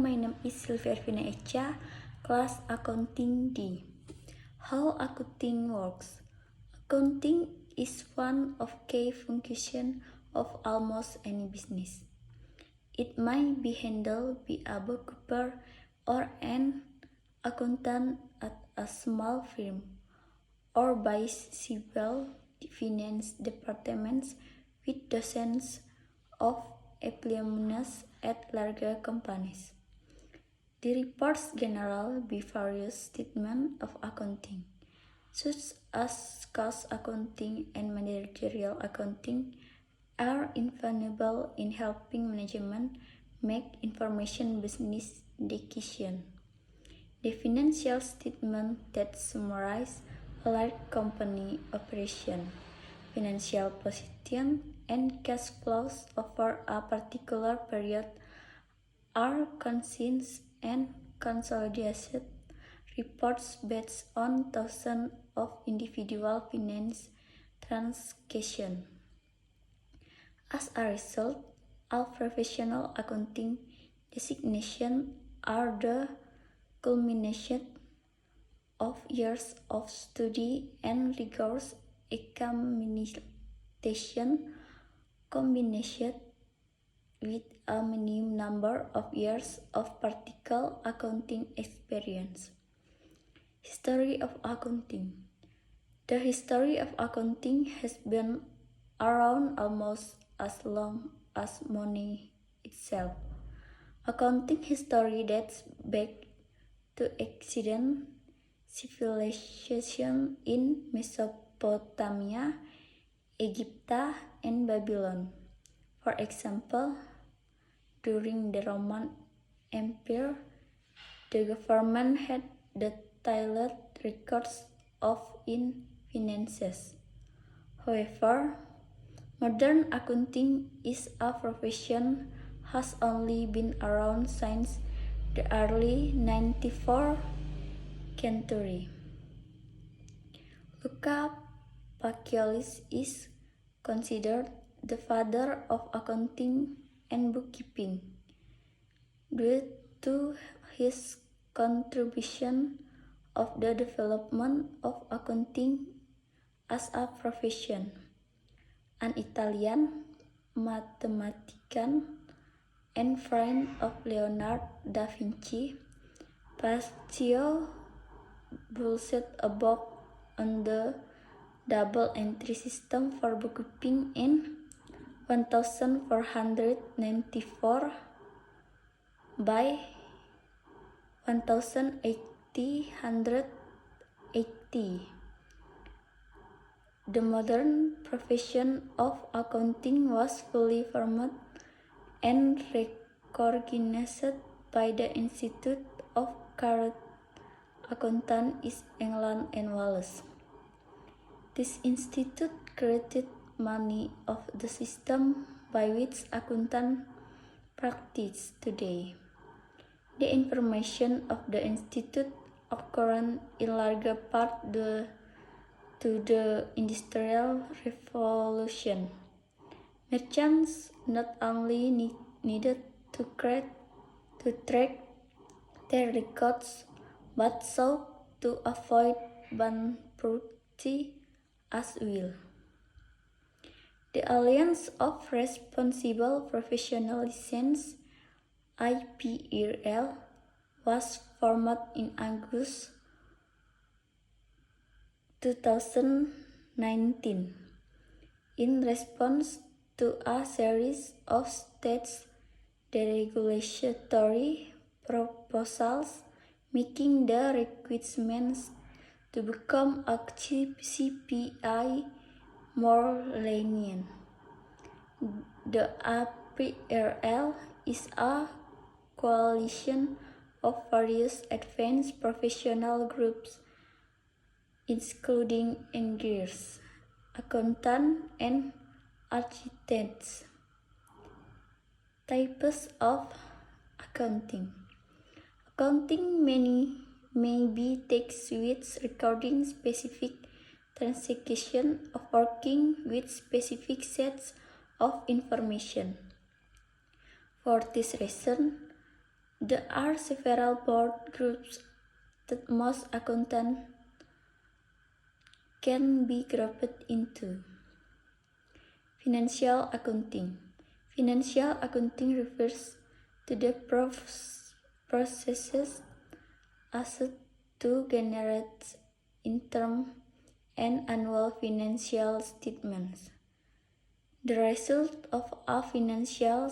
my name is Sylvia Echa, class Accounting D. How accounting works? Accounting is one of key functions of almost any business. It might be handled by a bookkeeper or an accountant at a small firm, or by civil finance departments with dozens of employees at larger companies. The reports generally be various statements of accounting, such as cost accounting and managerial accounting, are invaluable in helping management make information business decisions. The financial statement that summarize a large company operation, financial position, and cash flows over a particular period are considered and consolidated reports based on thousands of individual finance transactions. As a result, all professional accounting designations are the culmination of years of study and rigorous examination combined with a minimum number of years of practical accounting experience. History of accounting. The history of accounting has been around almost as long as money itself. Accounting history dates back to ancient civilization in Mesopotamia, Egypt, and Babylon. For example, during the Roman Empire, the government had detailed records of its finances. However, modern accounting is a profession has only been around since the early 94th century. Luca Pacioli is considered the father of accounting and bookkeeping due to his contribution of the development of accounting as a profession. An Italian mathematician and friend of Leonardo da Vinci, Pacioli published a book on the double entry system for bookkeeping in 1494 by 1880. The modern profession of accounting was fully formed and recognized by the Institute of Chartered Accountants in England and Wales. This institute created many of the systems by which accountants practice today. The information of the institute occurred in larger part due to the Industrial Revolution. Merchants not only needed to track their records, but sought to avoid bankruptcy as well. The Alliance of Responsible Professionals, IPRL, was formed in August 2019 in response to a series of state deregulatory proposals making the requirements to become a CPI more lenient. The APRL is a coalition of various advanced professional groups, including engineers, accountants, and architects. Types of accounting. Accounting may be text with recording specific transactions of working with specific sets of information. For this reason, There are several broad groups that most accountants can be grouped into. Financial accounting. Financial accounting refers to the processes used to generate interim and annual financial statements. The result of a financial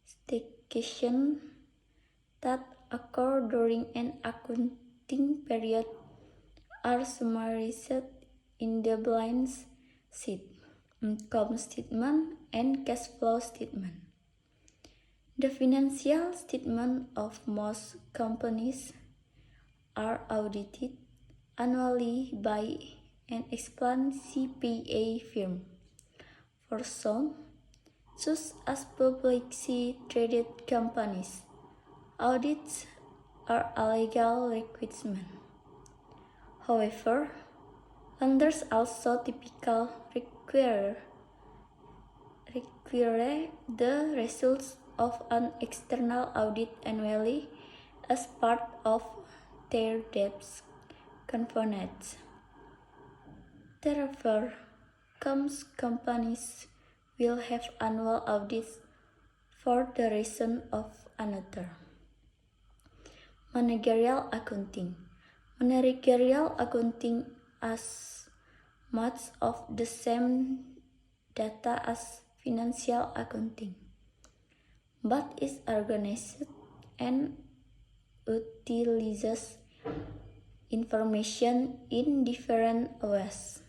statement that occur during an accounting period are summarized in the balance sheet, income statement, and cash flow statement. The financial statements of most companies are audited annually by an external CPA firm. For some, such as publicly traded companies, audits are a legal requirement. However, lenders also typically require the results of an external audit annually as part of their debt covenants. Therefore, companies will have annual audits for the reason of another. Managerial accounting. Managerial accounting has much of the same data as financial accounting, but is organized and utilizes information in different ways.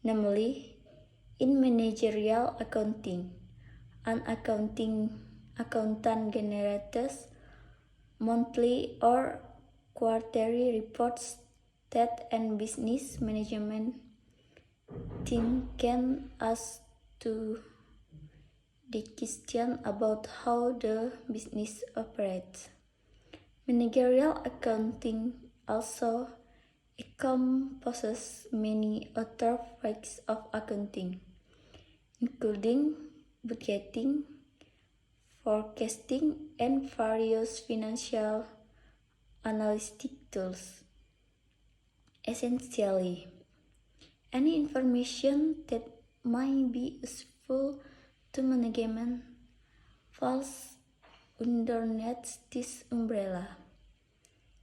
Namely, in managerial accounting, an accountant generates monthly or quarterly reports that an business management team can ask to the question about how the business operates. Managerial accounting also encompasses many other facets of accounting, including budgeting, forecasting, and various financial analytic tools. Essentially, any information that might be useful to management falls underneath this umbrella.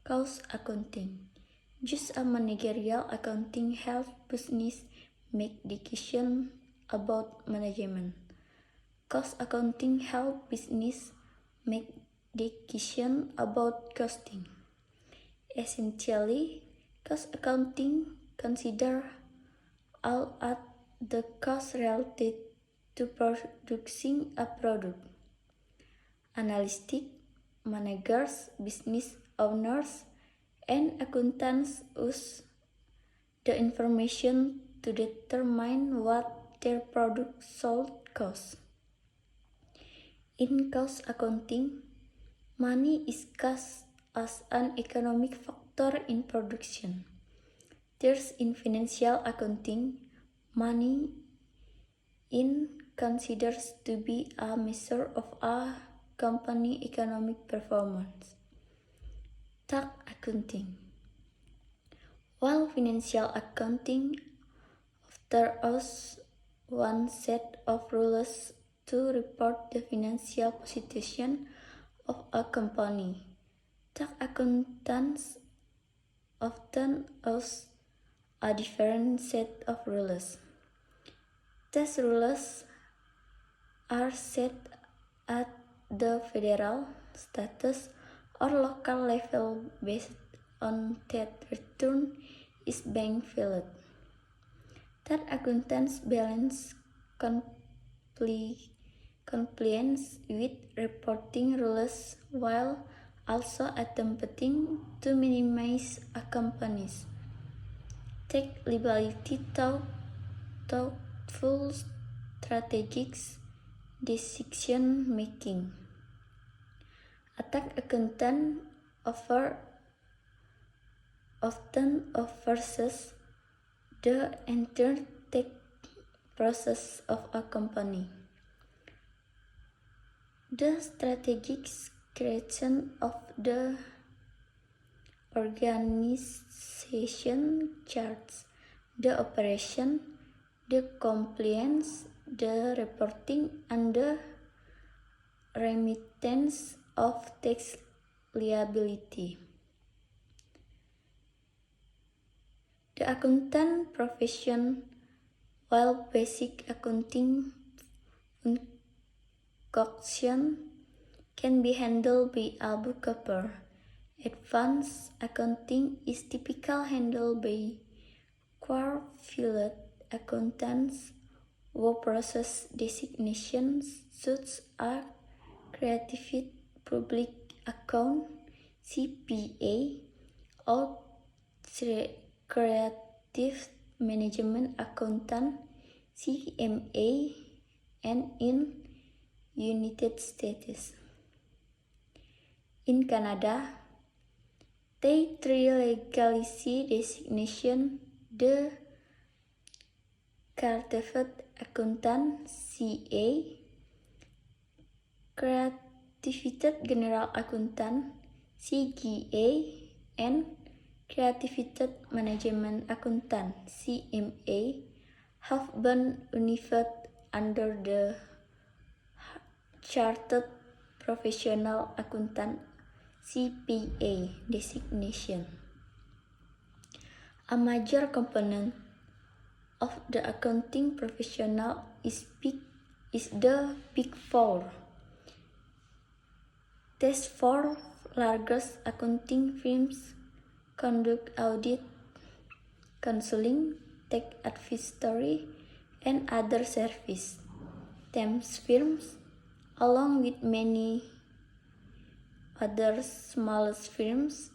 Cost accounting. Just as managerial accounting helps business make decisions about management, cost accounting helps business make decisions about costing. Essentially, cost accounting considers all at the cost related to producing a product. Analytic managers, business owners, and accountants use the information to determine what their product sold costs. In cost accounting, money is cast as an economic factor in production. Thus, in financial accounting, money is considered to be a measure of a company's economic performance. Tax accounting. While financial accounting offers one set of rules to report the financial situation of a company, tax accountants often use a different set of rules. These rules are set at the federal, state, or local level based on that return is being filed. Tax accountants balance compliance with reporting rules while also attempting to minimize a company's tax liability through thoughtful strategic decision making. A tax accountant often oversees the entire tax process of a company. The strategic creation of the organization charts, the operation, the compliance, the reporting, and the remittance of tax liability. The accountant profession, while basic accounting function can be handled by a bookkeeper, advanced accounting is typically handled by qualified accountants who process designations such as Certified Public Account (CPA) or Creative Management Accountant (CMA), and in United States. In Canada, they three legacy designation: the Certified Accountant (CA), Certified General Accountant (CGA), and Certified Management Accountant (CMA) have been unified under the Chartered Professional Accountant (CPA) designation. A major component of the accounting professional is the Big Four. These four largest accounting firms conduct audit, counseling, tax advisory, and other service. These firms, along with many other smaller firms,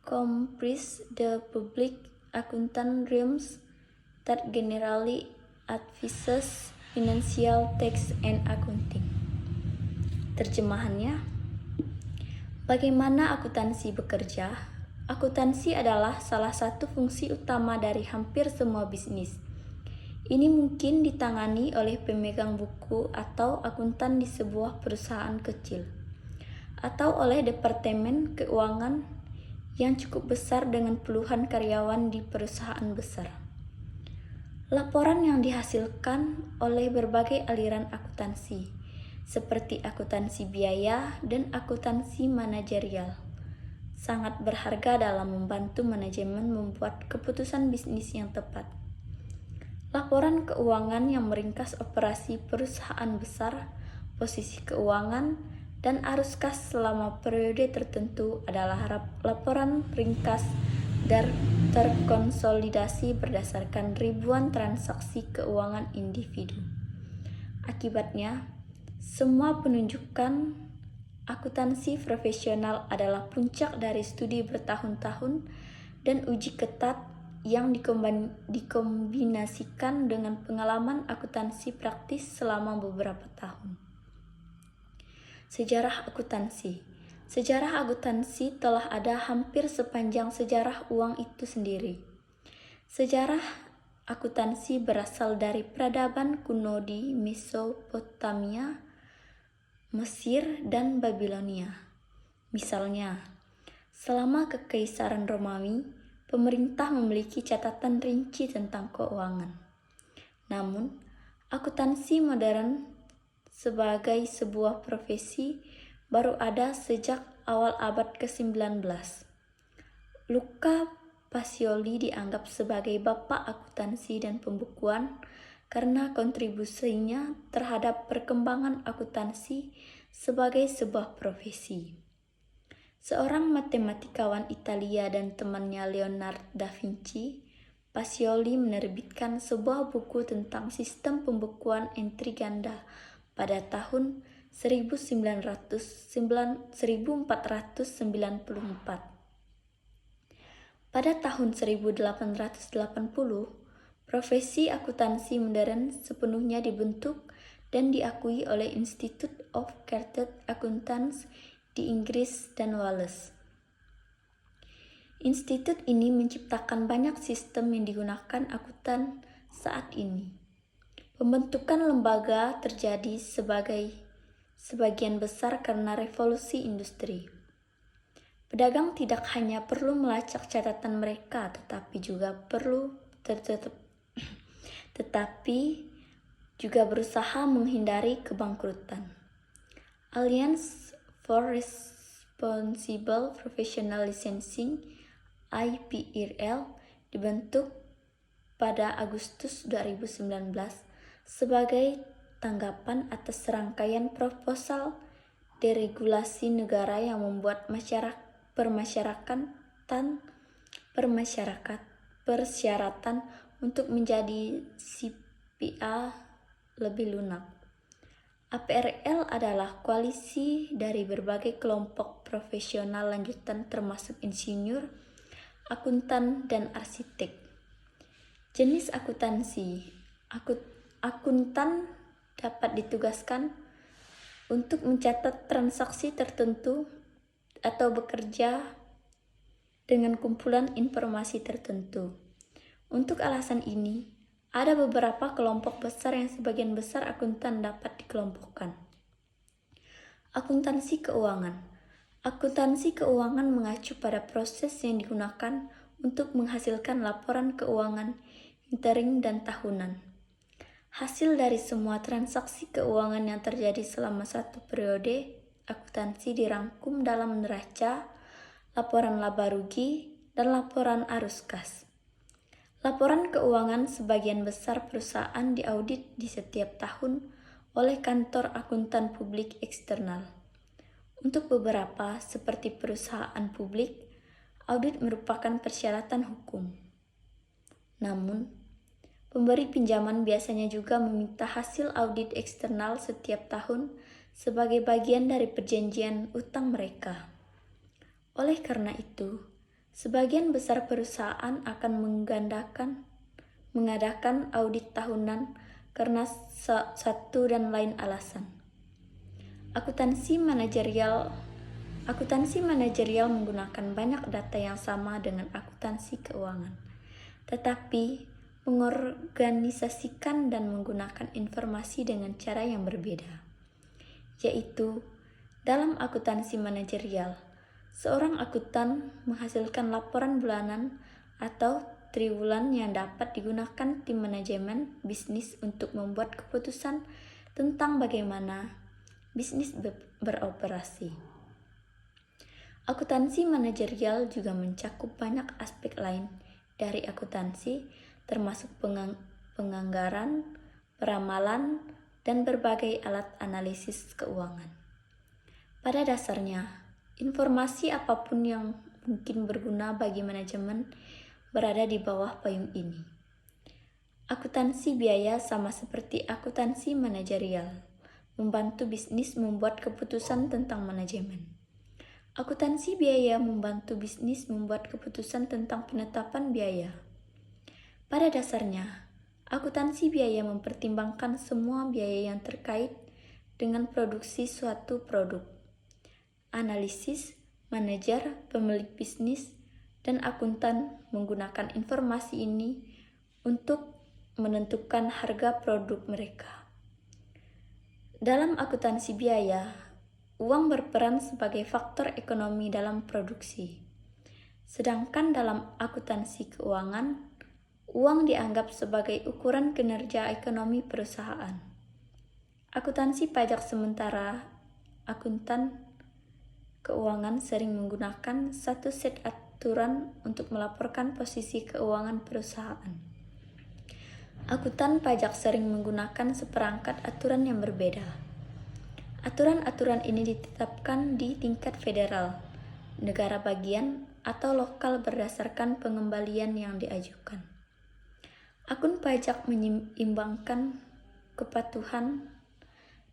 comprise the public accounting realms that generally advises financial, tax, and accounting. Terjemahannya, bagaimana akuntansi bekerja? Akuntansi adalah salah satu fungsi utama dari hampir semua bisnis. Ini mungkin ditangani oleh pemegang buku atau akuntan di sebuah perusahaan kecil, atau oleh departemen keuangan yang cukup besar dengan puluhan karyawan di perusahaan besar. Laporan yang dihasilkan oleh berbagai aliran akuntansi, seperti akuntansi biaya dan akuntansi manajerial, sangat berharga dalam membantu manajemen membuat keputusan bisnis yang tepat. Laporan keuangan yang meringkas operasi perusahaan besar, posisi keuangan, dan arus kas selama periode tertentu adalah laporan ringkas dan terkonsolidasi berdasarkan ribuan transaksi keuangan individu. Akibatnya, semua penunjukan akuntansi profesional adalah puncak dari studi bertahun-tahun dan uji ketat yang dikombinasikan dengan pengalaman akuntansi praktis selama beberapa tahun. Sejarah akuntansi. Sejarah akuntansi telah ada hampir sepanjang sejarah uang itu sendiri. Sejarah akuntansi berasal dari peradaban kuno di Mesopotamia, Mesir, dan Babilonia. Misalnya, selama Kekaisaran Romawi, pemerintah memiliki catatan rinci tentang keuangan. Namun, akuntansi modern sebagai sebuah profesi baru ada sejak awal abad ke-19. Luca Pacioli dianggap sebagai bapak akuntansi dan pembukuan karena kontribusinya terhadap perkembangan akuntansi sebagai sebuah profesi. Seorang matematikawan Italia dan temannya Leonardo da Vinci, Pacioli menerbitkan sebuah buku tentang sistem pembukuan entry ganda pada tahun 1494. Pada tahun 1880, profesi akuntansi modern sepenuhnya dibentuk dan diakui oleh Institute of Chartered Accountants di Inggris dan Wales. Institut ini menciptakan banyak sistem yang digunakan akuntan saat ini. Pembentukan lembaga terjadi sebagian besar karena revolusi industri. Pedagang tidak hanya perlu melacak catatan mereka, tetapi juga berusaha menghindari kebangkrutan. Alliance for Responsible Professional Licensing (IPRL) dibentuk pada Agustus 2019 sebagai tanggapan atas serangkaian proposal deregulasi negara yang membuat persyaratan untuk menjadi CPA lebih lunak. APRL adalah koalisi dari berbagai kelompok profesional lanjutan termasuk insinyur, akuntan, dan arsitek. Jenis akuntansi. Akuntan dapat ditugaskan untuk mencatat transaksi tertentu atau bekerja dengan kumpulan informasi tertentu. Untuk alasan ini, ada beberapa kelompok besar yang sebagian besar akuntan dapat dikelompokkan. Akuntansi keuangan. Akuntansi keuangan mengacu pada proses yang digunakan untuk menghasilkan laporan keuangan interim dan tahunan. Hasil dari semua transaksi keuangan yang terjadi selama satu periode akuntansi dirangkum dalam neraca, laporan laba rugi, dan laporan arus kas. Laporan keuangan sebagian besar perusahaan diaudit di setiap tahun oleh kantor akuntan publik eksternal. Untuk beberapa, seperti perusahaan publik, audit merupakan persyaratan hukum. Namun, pemberi pinjaman biasanya juga meminta hasil audit eksternal setiap tahun sebagai bagian dari perjanjian utang mereka. Oleh karena itu, sebagian besar perusahaan akan mengadakan audit tahunan karena satu dan lain alasan. Akuntansi manajerial menggunakan banyak data yang sama dengan akuntansi keuangan, tetapi mengorganisasikan dan menggunakan informasi dengan cara yang berbeda. Yaitu, dalam akuntansi manajerial, seorang akuntan menghasilkan laporan bulanan atau triwulan yang dapat digunakan tim manajemen bisnis untuk membuat keputusan tentang bagaimana bisnis beroperasi. Akuntansi manajerial juga mencakup banyak aspek lain dari akuntansi, termasuk penganggaran, peramalan, dan berbagai alat analisis keuangan. Pada dasarnya, informasi apapun yang mungkin berguna bagi manajemen berada di bawah payung ini. Akuntansi biaya sama seperti akuntansi manajerial, membantu bisnis membuat keputusan tentang manajemen. Akuntansi biaya membantu bisnis membuat keputusan tentang penetapan biaya. Pada dasarnya, akuntansi biaya mempertimbangkan semua biaya yang terkait dengan produksi suatu produk. Analisis, manajer, pemilik bisnis, dan akuntan menggunakan informasi ini untuk menentukan harga produk mereka. Dalam akuntansi biaya, uang berperan sebagai faktor ekonomi dalam produksi. Sedangkan dalam akuntansi keuangan, uang dianggap sebagai ukuran kinerja ekonomi perusahaan. Akuntansi pajak sementara akuntan keuangan sering menggunakan satu set aturan untuk melaporkan posisi keuangan perusahaan. Akuntan pajak sering menggunakan seperangkat aturan yang berbeda. Aturan-aturan ini ditetapkan di tingkat federal, negara bagian, atau lokal berdasarkan pengembalian yang diajukan. Akun pajak menyeimbangkan kepatuhan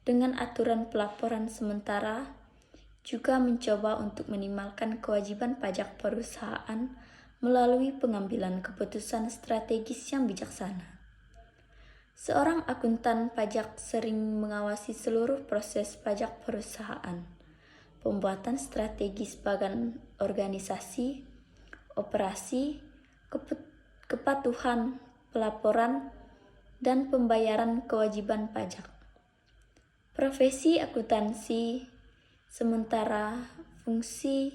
dengan aturan pelaporan sementara, juga mencoba untuk minimalkan kewajiban pajak perusahaan melalui pengambilan keputusan strategis yang bijaksana. Seorang akuntan pajak sering mengawasi seluruh proses pajak perusahaan, pembuatan strategis bagan organisasi, operasi, kepatuhan, pelaporan, dan pembayaran kewajiban pajak. Profesi akuntansi sementara fungsi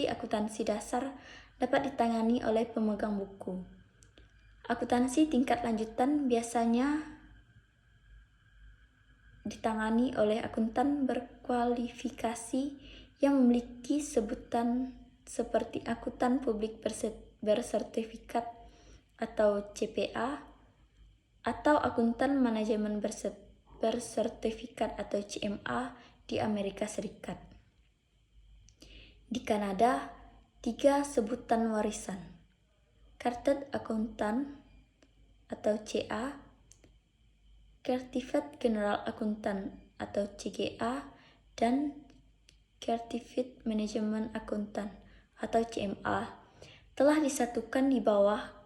akuntansi dasar dapat ditangani oleh pemegang buku. Akuntansi tingkat lanjutan biasanya ditangani oleh akuntan berkualifikasi yang memiliki sebutan seperti akuntan publik bersertifikat atau CPA, atau akuntan manajemen bersertifikat atau CMA di Amerika Serikat. Di Kanada, 3 sebutan warisan: Chartered Accountant atau CA, Certified General Accountant atau CGA, dan Certified Management Accountant atau CMA telah disatukan di bawah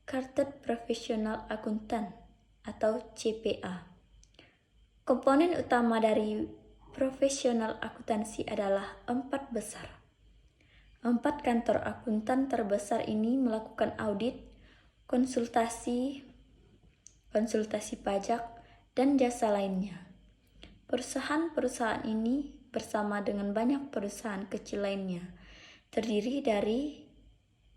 Chartered Professional Accountant atau CPA. Komponen utama dari profesional akuntansi adalah 4 besar. 4 kantor akuntan terbesar ini melakukan audit, konsultasi pajak, dan jasa lainnya. Perusahaan-perusahaan ini bersama dengan banyak perusahaan kecil lainnya terdiri dari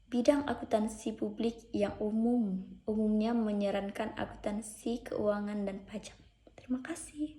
bidang akuntansi publik yang umumnya menyarankan akuntansi keuangan dan pajak. Terima kasih.